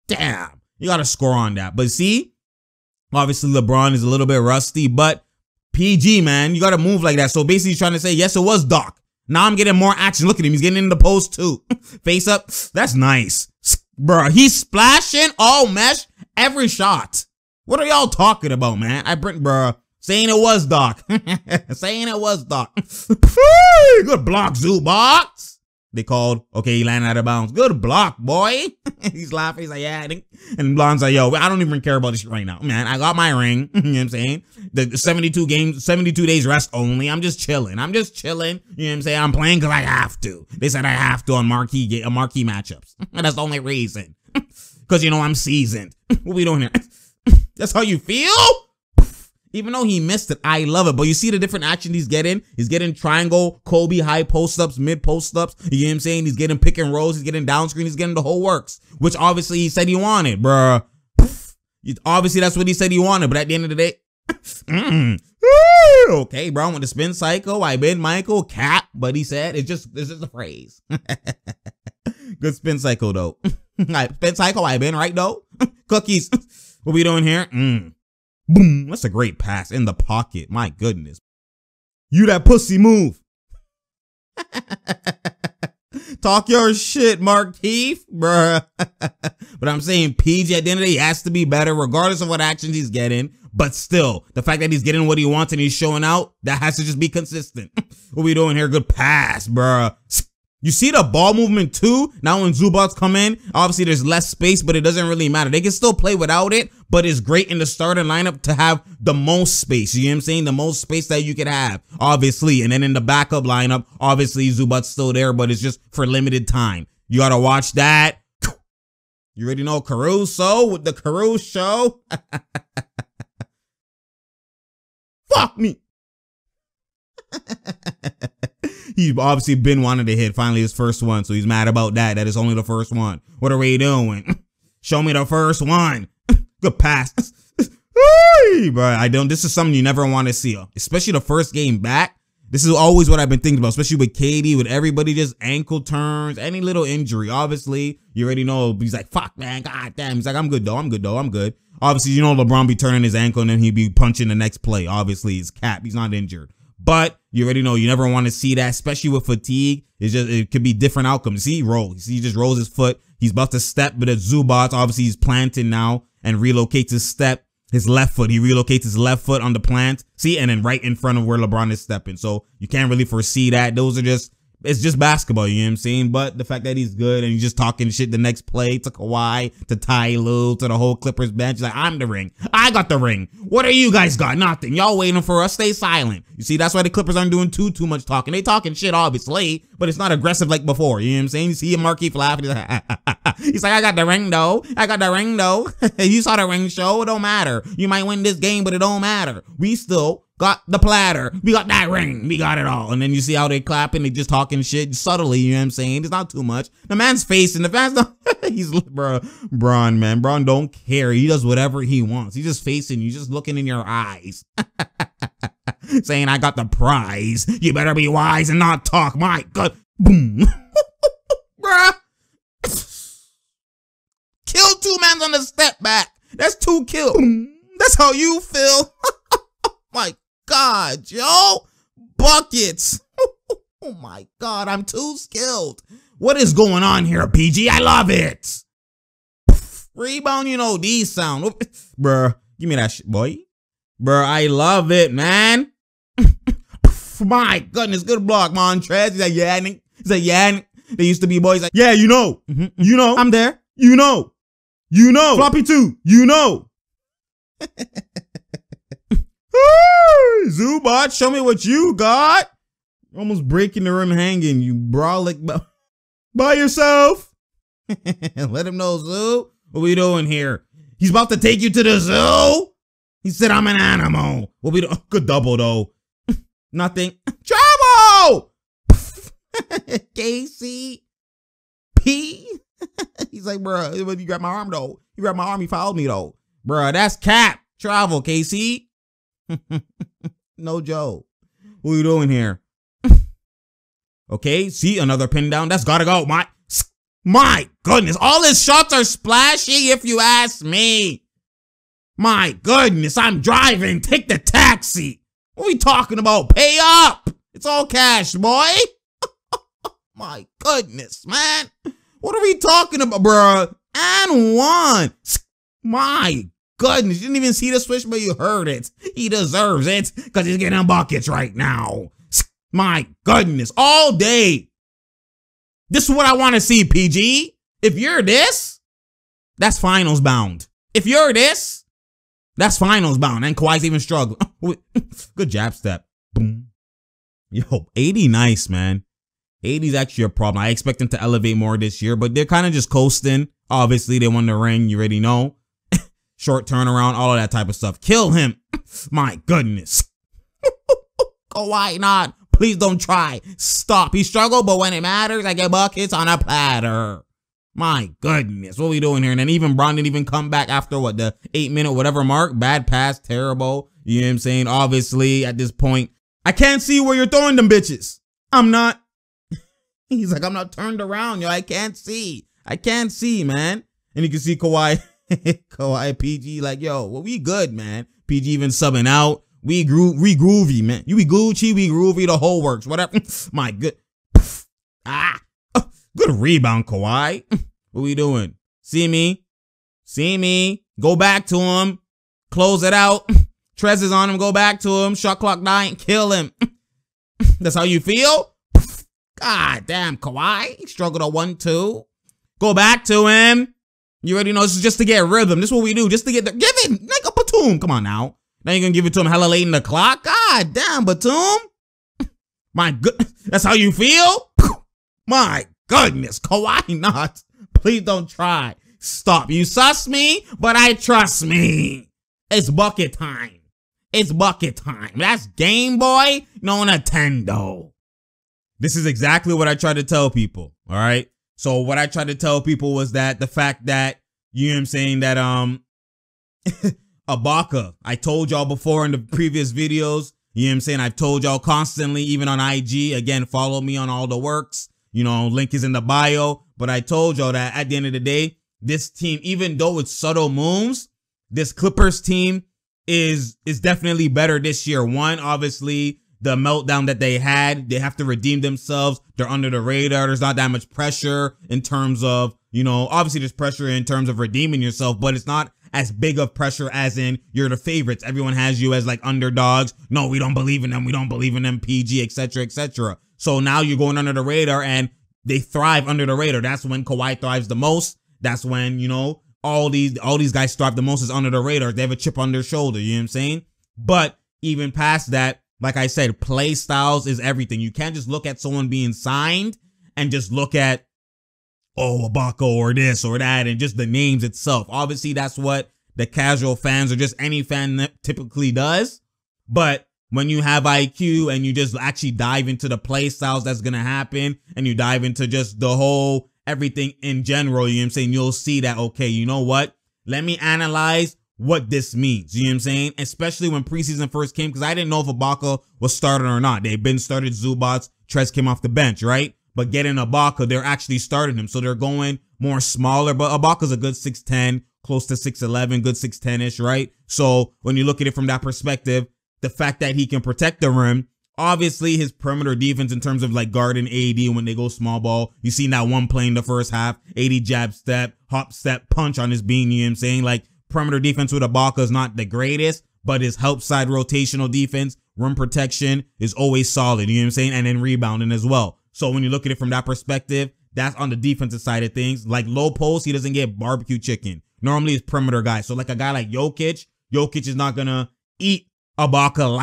Damn, you got to score on that. But see, obviously LeBron is a little bit rusty, but PG, man, you got to move like that. So basically he's trying to say, yes, it was Doc. Now I'm getting more action. Look at him. He's getting in the post too. Face up. That's nice. Bruh, he's splashing all mesh every shot. What are y'all talking about, man? Bruh, saying it was Doc. Saying it was Doc. Good block, Zubox. They called, okay, he landed out of bounds. Good block, boy. He's laughing. He's like, yeah, I think. And Blonde's like, yo, I don't even care about this shit right now. Man, I got my ring. You know what I'm saying? The 72 days rest only. I'm just chilling. You know what I'm saying? I'm playing because I have to. They said I have to on marquee matchups. That's the only reason. Because, you know, I'm seasoned. What we doing here? That's how you feel? Even though he missed it, I love it. But you see the different action he's getting? He's getting triangle, Kobe, high post-ups, mid post-ups. You know what I'm saying? He's getting pick and rolls. He's getting down screen. He's getting the whole works. Which obviously he said he wanted, bruh. Obviously that's what he said he wanted. But at the end of the day, okay, bro, with the spin cycle, I been Michael, cap. But he said, it's just a phrase. Good spin cycle, though. Spin cycle, I been, right, though? Cookies. What we doing here? Boom. That's a great pass in the pocket. My goodness. You that pussy move. Talk your shit, Markeith, bruh. But I'm saying PG at the end of the day, he has to be better regardless of what actions he's getting. But still, the fact that he's getting what he wants and he's showing out, that has to just be consistent. What we doing here? Good pass, bruh. You see the ball movement too? Now when Zubox come in, obviously there's less space, but it doesn't really matter. They can still play without it, but it's great in the starting lineup to have the most space. You know what I'm saying? The most space that you could have, obviously. And then in the backup lineup, obviously Zubac's still there, but it's just for limited time. You gotta watch that. You already know Caruso with the Caruso show. Fuck me. He's obviously been wanting to hit finally his first one, so he's mad about that. That is only the first one. What are we doing? Show me the first one. Good pass. Bro, this is something you never want to see, especially the first game back. This is always what I've been thinking about, especially with KD, with everybody just ankle turns, any little injury. Obviously, you already know he's like, fuck, man, god damn. He's like, I'm good, though. I'm good. Obviously, you know LeBron be turning his ankle and then he'd be punching the next play. Obviously, he's cap. He's not injured. But you already know you never want to see that, especially with fatigue. It could be different outcomes. See, he just rolls his foot. He's about to step, but it's Zubac. Obviously, he's planting now and relocates his step. His left foot. He relocates his left foot on the plant. See, and then right in front of where LeBron is stepping. So you can't really foresee that. It's just basketball, you know what I'm saying? But the fact that he's good and he's just talking shit the next play to Kawhi, to Ty Lue, to the whole Clippers bench. He's like, I'm the ring. I got the ring. What are you guys got? Nothing. Y'all waiting for us. Stay silent. You see, that's why the Clippers aren't doing too much talking. They talking shit, obviously, but it's not aggressive like before. You know what I'm saying? You see Markeith laughing. He's like, I got the ring, though. I got the ring, though. You saw the ring show. It don't matter. You might win this game, but it don't matter. We still got the platter. We got that ring. We got it all. And then you see how they clapping. They just talking shit subtly. You know what I'm saying? It's not too much. The man's facing. The fans don't. He's, bro, Bron, man. Bron don't care. He does whatever he wants. He's just facing you. Just looking in your eyes. Saying, I got the prize. You better be wise and not talk. My God. Boom. Bruh. Kill two men on the step back. That's 2 kills. That's how you feel. My God, yo. Buckets. Oh my God, I'm too skilled. What is going on here, PG? I love it. Rebound, you know, these sound. Bruh, give me that shit, boy. Bruh, I love it, man. My goodness, good block, Montrez. He's like, yeah, Nick. He's like, yeah. They used to be boys like, yeah, you know. You know. I'm there. You know. You know. Floppy too. You know. Zubac, show me what you got. Almost breaking the rim hanging, you brolic by yourself. Let him know, Zoo. What we doing here? He's about to take you to the zoo. He said, I'm an animal. What we do? Good double, though. Nothing. Trouble! KCP. He's like, bro, you grabbed my arm, though. You grabbed my arm, you fouled me, though. Bro, that's cap. Travel, KC. No Joe. What are you doing here? Okay, see, another pin down. That's gotta go. My goodness, all his shots are splashy if you ask me. My goodness, I'm driving. Take the taxi. What are we talking about? Pay up. It's all cash, boy. My goodness, man. What are we talking about, bro? And one. My goodness, you didn't even see the switch, but you heard it. He deserves it because he's getting buckets right now. My goodness, all day. This is what I want to see, PG. If you're this, that's finals bound. If you're this, that's finals bound. And Kawhi's even struggling. Good jab step. Boom. Yo, 80 nice, man. 80's actually a problem. I expect them to elevate more this year, but they're kind of just coasting. Obviously, they won the ring. You already know. Short turnaround, all of that type of stuff. Kill him. My goodness. Kawhi not. Please don't try. Stop. He struggled, but when it matters, I get buckets on a platter. My goodness. What are we doing here? And then even Bron didn't even come back after what, the 8-minute whatever mark? Bad pass. Terrible. You know what I'm saying? Obviously, at this point, I can't see where you're throwing them bitches. I'm not. He's like, I'm not turned around, yo. I can't see. I can't see, man. And you can see Kawhi, Kawhi, PG, like, yo, well, we good, man. PG even subbing out. We groovy, man. You be Gucci, we groovy, the whole works. Whatever. My good. Good rebound, Kawhi. What we doing? See me? See me? Go back to him. Close it out. Trez is on him. Go back to him. Shot clock dying. Kill him. That's how you feel? God damn, Kawhi. He struggled a 1-2. Go back to him. You already know this is just to get rhythm. This is what we do. Just to get the... Give it. Like a Batum. Come on now. Now you're going to give it to him hella late in the clock? God damn, Batum. My good... That's how you feel? My goodness. Kawhi not. Please don't try. Stop. You sus me, but I trust me. It's bucket time. It's bucket time. That's Game Boy, no Nintendo. This is exactly what I tried to tell people, all right? So what I tried to tell people was that the fact that, you know what I'm saying, that Ibaka, I told y'all before in the previous videos, you know what I'm saying, I've told y'all constantly, even on IG, again, follow me on all the works, you know, link is in the bio, but I told y'all that at the end of the day, this team, even though it's subtle moves, this Clippers team is definitely better this year. One, obviously, the meltdown that they had, they have to redeem themselves. They're under the radar. There's not that much pressure in terms of, you know, obviously there's pressure in terms of redeeming yourself, but it's not as big of pressure as in you're the favorites. Everyone has you as like underdogs. No, we don't believe in them. We don't believe in them, PG, etc., etc. So now you're going under the radar and they thrive under the radar. That's when Kawhi thrives the most. That's when, you know, all these guys thrive the most is under the radar. They have a chip on their shoulder. You know what I'm saying? But even past that, like I said, play styles is everything. You can't just look at someone being signed and just look at, oh, Ibaka or this or that and just the names itself. Obviously, that's what the casual fans or just any fan typically does. But when you have IQ and you just actually dive into the play styles that's going to happen and you dive into just the whole everything in general, you know what I'm saying? You'll see that, okay, you know what? Let me analyze what this means, you know what I'm saying? Especially when preseason first came, because I didn't know if Ibaka was starting or not. They've been started Zubats, Trez came off the bench, right? But getting Ibaka, they're actually starting him. So they're going more smaller, but Ibaka's a good 6'10", close to 6'11", good 6'10"-ish, right? So when you look at it from that perspective, the fact that he can protect the rim, obviously his perimeter defense in terms of like guarding AD when they go small ball, you seen that one play in the first half, AD jab step, hop step, punch on his bean, you know what I'm saying? Like, perimeter defense with Ibaka is not the greatest, but his help side rotational defense, rim protection is always solid, you know what I'm saying? And then rebounding as well. So when you look at it from that perspective, that's on the defensive side of things. Like low post, he doesn't get barbecue chicken. Normally it's perimeter guy. So like a guy like Jokic is not going to eat Ibaka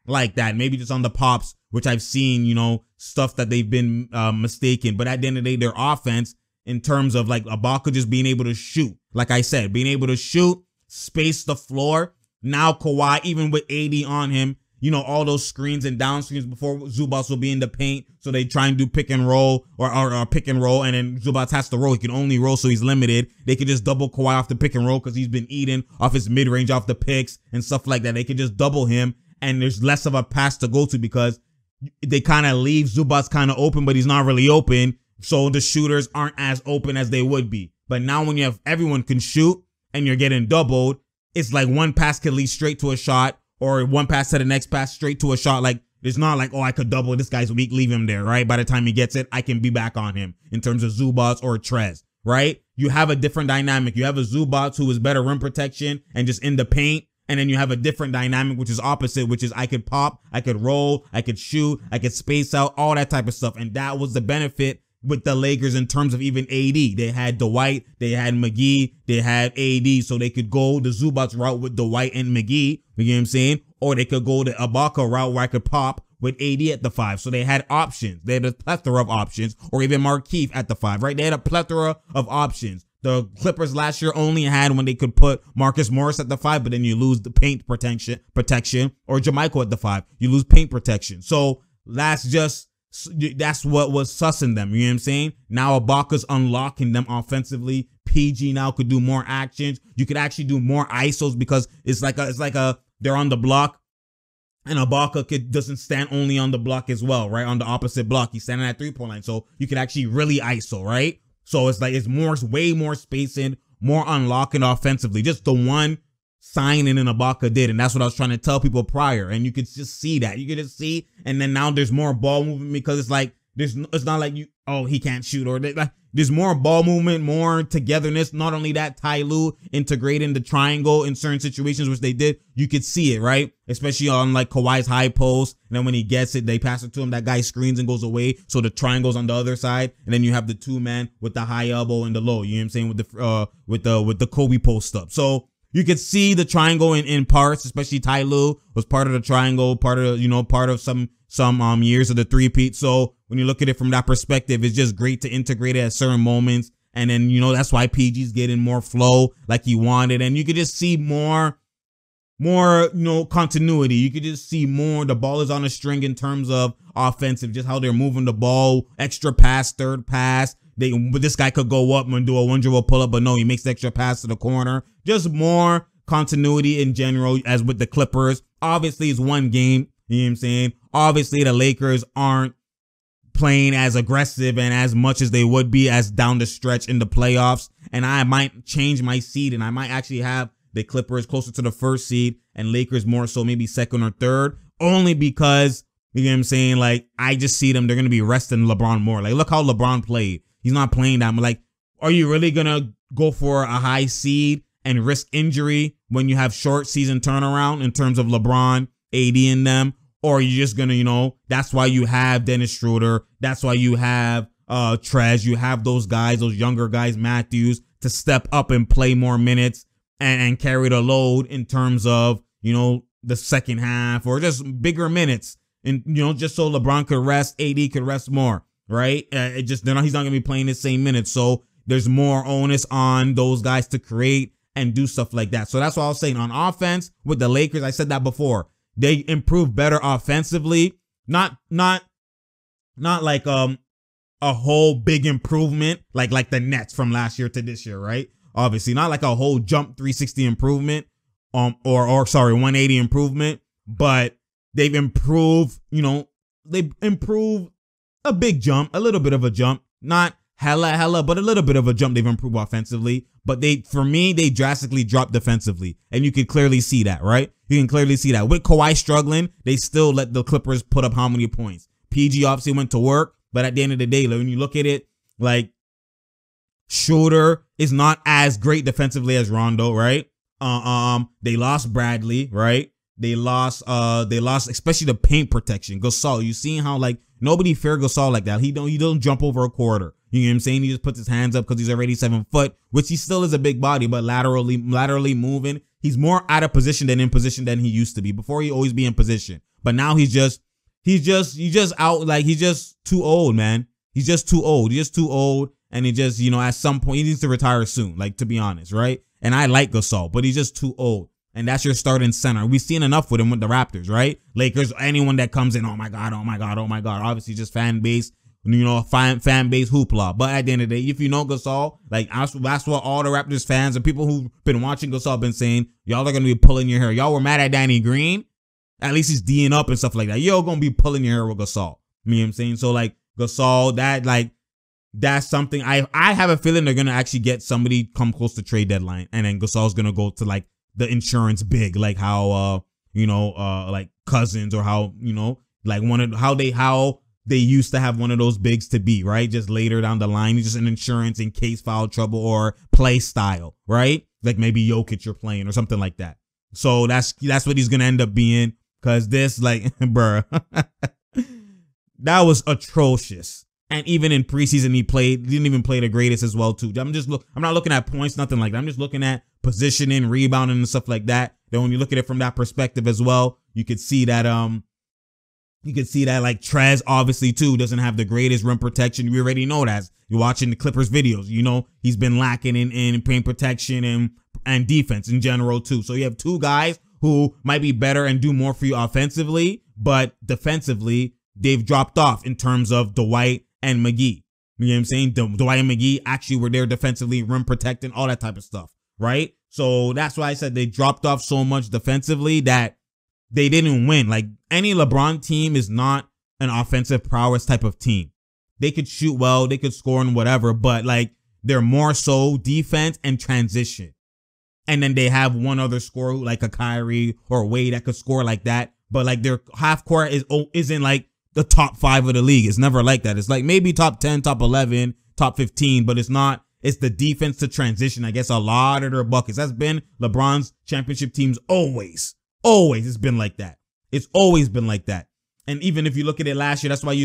like that. Maybe just on the pops, which I've seen, you know, stuff that they've been mistaken. But at the end of the day, their offense, in terms of like Ibaka just being able to shoot. Like I said, being able to shoot, space the floor. Now Kawhi, even with AD on him, you know, all those screens and down screens before Zubats will be in the paint. So they try and do pick and roll or pick and roll. And then Zubats has to roll. He can only roll, so he's limited. They could just double Kawhi off the pick and roll because he's been eating off his mid-range, off the picks and stuff like that. They could just double him and there's less of a pass to go to because they kind of leave Zubats kind of open, but he's not really open. So the shooters aren't as open as they would be. But now when you have everyone can shoot and you're getting doubled, it's like one pass can lead straight to a shot, or one pass to the next pass straight to a shot. Like, it's not like, oh, I could double this guy's weak, leave him there, right? By the time he gets it, I can be back on him in terms of Zubats or Trez, right? You have a different dynamic. You have a Zubats who is better rim protection and just in the paint. And then you have a different dynamic, which is opposite, which is I could pop, I could roll, I could shoot, I could space out, all that type of stuff. And that was the benefit with the Lakers in terms of even AD. They had Dwight, they had McGee, they had AD, so they could go the Zubats route with Dwight and McGee, you know what I'm saying? Or they could go the Ibaka route where I could pop with AD at the 5. So they had options. They had a plethora of options, or even Markieff at the 5, right? They had a plethora of options. The Clippers last year only had when they could put Marcus Morris at the 5, but then you lose the paint protection, or JaMychal at the 5. You lose paint protection. So that's what was sussing them. You know what I'm saying? Now Ibaka's unlocking them offensively. PG now could do more actions. You could actually do more ISOs because it's like they're on the block. And Ibaka doesn't stand only on the block as well, right? On the opposite block, he's standing at 3-point line. So you could actually really ISO, right? So it's like, it's way more spacing, more unlocking offensively. Just the one signing in Ibaka did. And that's what I was trying to tell people prior. And you could just see that. You could just see. And then now there's more ball movement because it's like, it's not like he can't shoot, or there's more ball movement, more togetherness. Not only that, Ty Lue integrating the triangle in certain situations, which they did. You could see it, right? Especially on like Kawhi's high post. And then when he gets it, they pass it to him. That guy screens and goes away. So the triangle's on the other side. And then you have the 2-man with the high elbow and the low. You know what I'm saying? With the Kobe post up. So you could see the triangle in parts, especially Ty Lue was part of the triangle, part of some years of the three-peat. So when you look at it from that perspective, it's just great to integrate it at certain moments. And then, that's why PG's getting more flow like he wanted. And you could just see more continuity. You could just see more. The ball is on a string in terms of offensive, just how they're moving the ball, extra pass, third pass. But this guy could go up and do a 1-dribble pull-up, but no, he makes the extra pass to the corner. Just more continuity in general, as with the Clippers. Obviously, it's one game. You know what I'm saying? Obviously, the Lakers aren't playing as aggressive and as much as they would be as down the stretch in the playoffs. And I might change my seed, and I might actually have the Clippers closer to the first seed and Lakers more so maybe second or third, only because, you know what I'm saying, like, I just see them, they're going to be resting LeBron more. Like, look how LeBron played. He's not playing that. I'm like, are you really going to go for a high seed and risk injury when you have short season turnaround in terms of LeBron, AD in them? Or are you just going to, that's why you have Dennis Schroeder. That's why you have Trez. You have those guys, those younger guys, Matthews, to step up and play more minutes and carry the load in terms of, the second half, or just bigger minutes. And, just so LeBron could rest, AD could rest more, right? He's not going to be playing the same minutes. So there's more onus on those guys to create and do stuff like that. So that's what I was saying. On offense with the Lakers, I said that before. They improve better offensively, not like a whole big improvement like the Nets from last year to this year, right? Obviously, not like a whole jump 360 improvement, or 180 improvement, but they've improved. They've improved a big jump, a little bit of a jump, not hella, but a little bit of a jump. They've improved offensively, but for me, they drastically dropped defensively, and you can clearly see that, right? You can clearly see that. With Kawhi struggling, they still let the Clippers put up how many points? PG obviously went to work, but at the end of the day, when you look at it, like, Schroeder is not as great defensively as Rondo, right? They lost Bradley, right? They lost especially the paint protection. Gasol, you seen how, like, nobody fear Gasol like that. He don't jump over a quarter. You know what I'm saying? He just puts his hands up because he's already 7 foot, which he still is a big body, but laterally moving. He's more out of position than in position than he used to be. Before, he always be in position, but now he's just out. Like, he's just too old, man. He's just too old. And he just, at some point, he needs to retire soon, like, to be honest, right? And I like Gasol, but he's just too old. And that's your starting center. We've seen enough with him with the Raptors, right? Lakers, anyone that comes in, oh my God. Obviously, just fan base, fan base hoopla. But at the end of the day, if you know Gasol, like, that's what all the Raptors fans and people who've been watching Gasol been saying. Y'all are going to be pulling your hair. Y'all were mad at Danny Green. At least he's D'ing up and stuff like that. Y'all going to be pulling your hair with Gasol. You know what I'm saying? So, like, Gasol, that, like, that's something I have a feeling they're gonna actually get somebody come close to trade deadline, and then Gasol's gonna go to like the insurance big, like how like Cousins, or how like how they used to have one of those bigs to be, right? Just later down the line, just an insurance in case foul trouble or play style, right? Like maybe Jokic you're playing or something like that. So that's what he's gonna end up being, because this, like, bruh, that was atrocious. And even in preseason, he didn't even play the greatest as well too. I'm not looking at points, nothing like that. I'm just looking at positioning, rebounding, and stuff like that. Then when you look at it from that perspective as well, you could see that like Trez obviously too doesn't have the greatest rim protection. We already know that. You're watching the Clippers videos, he's been lacking in paint protection and defense in general too. So you have two guys who might be better and do more for you offensively, but defensively they've dropped off in terms of Dwight and McGee. You know what I'm saying? Dwight and McGee actually were there defensively, rim protecting, all that type of stuff, right? So that's why I said they dropped off so much defensively that they didn't win. Like, any LeBron team is not an offensive prowess type of team. They could shoot well, they could score and whatever, but like they're more so defense and transition. And then they have one other scorer like a Kyrie or Wade that could score like that, but like their half court isn't like the top 5 of the league. It's never like that. It's like maybe top 10, top 11, top 15, but it's not. It's the defense to transition. I guess a lot of their buckets. That's been LeBron's championship teams always. Always. It's been like that. It's always been like that. And even if you look at it last year, that's why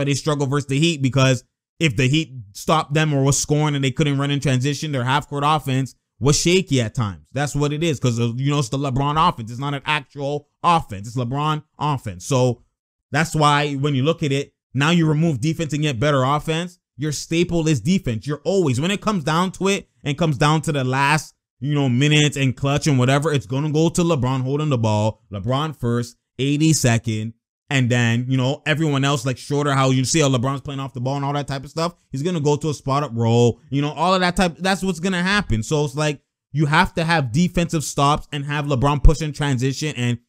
they struggle versus the Heat, because if the Heat stopped them or was scoring and they couldn't run in transition, their half-court offense was shaky at times. That's what it is, because, it's the LeBron offense. It's not an actual offense. It's LeBron offense. So that's why when you look at it, now you remove defense and get better offense. Your staple is defense. You're always, when it comes down to it and comes down to the last, minutes and clutch and whatever, it's going to go to LeBron holding the ball. LeBron first, 80 second. And then, everyone else, like shorter, how you see how LeBron's playing off the ball and all that type of stuff. He's going to go to a spot up roll, all of that type. That's what's going to happen. So it's like, you have to have defensive stops and have LeBron push in transition and,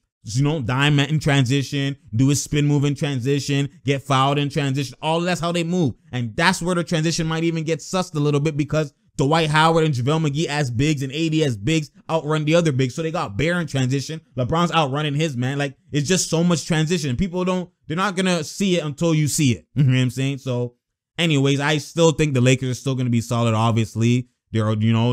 dime in transition, do his spin move in transition, get fouled in transition. All that's how they move. And that's where the transition might even get sussed a little bit, because Dwight Howard and JaVale McGee as bigs and AD as bigs outrun the other bigs. So they got Bear in transition. LeBron's outrunning his man. Like, it's just so much transition. People they're not going to see it until you see it. You know what I'm saying? So anyways, I still think the Lakers are still going to be solid. Obviously, they're,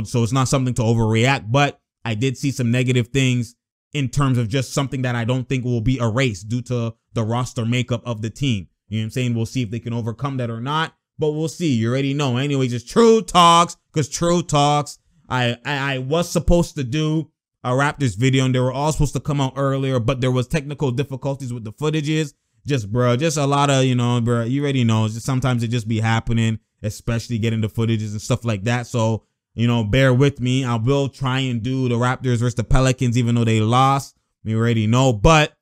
so it's not something to overreact, but I did see some negative things in terms of just something that I don't think will be erased due to the roster makeup of the team. You know what I'm saying? We'll see if they can overcome that or not. But we'll see. You already know. Anyways, it's True Talks, because True Talks, I was supposed to do a Raptors video, and they were all supposed to come out earlier, but there was technical difficulties with the footages. Just a lot of, you already know. Just sometimes it just be happening, especially getting the footages and stuff like that. So, bear with me. I will try and do the Raptors versus the Pelicans, even though they lost. You already know. But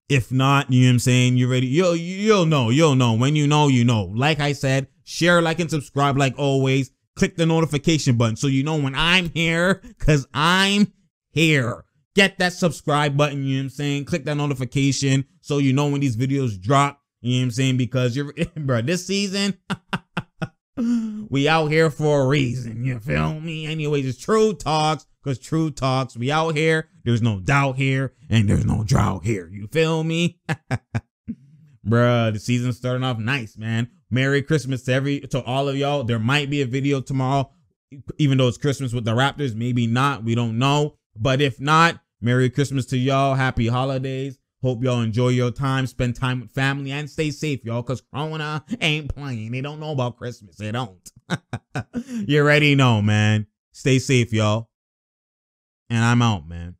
if not, you know what I'm saying, you'll know. When you know. Like I said, share, like, and subscribe like always. Click the notification button so you know when I'm here, because I'm here. Get that subscribe button, you know what I'm saying? Click that notification so you know when these videos drop, you know what I'm saying? Because this season, we out here for a reason, you feel me? Anyways, it's True Talks, because True Talks, we out here. There's no doubt here, and there's no drought here. You feel me? The season's starting off nice, man. Merry Christmas to all of y'all. There might be a video tomorrow, even though it's Christmas with the Raptors. Maybe not. We don't know. But if not, Merry Christmas to y'all. Happy holidays. Hope y'all enjoy your time. Spend time with family and stay safe, y'all, because Corona ain't playing. They don't know about Christmas. They don't. You already know, man. Stay safe, y'all. And I'm out, man.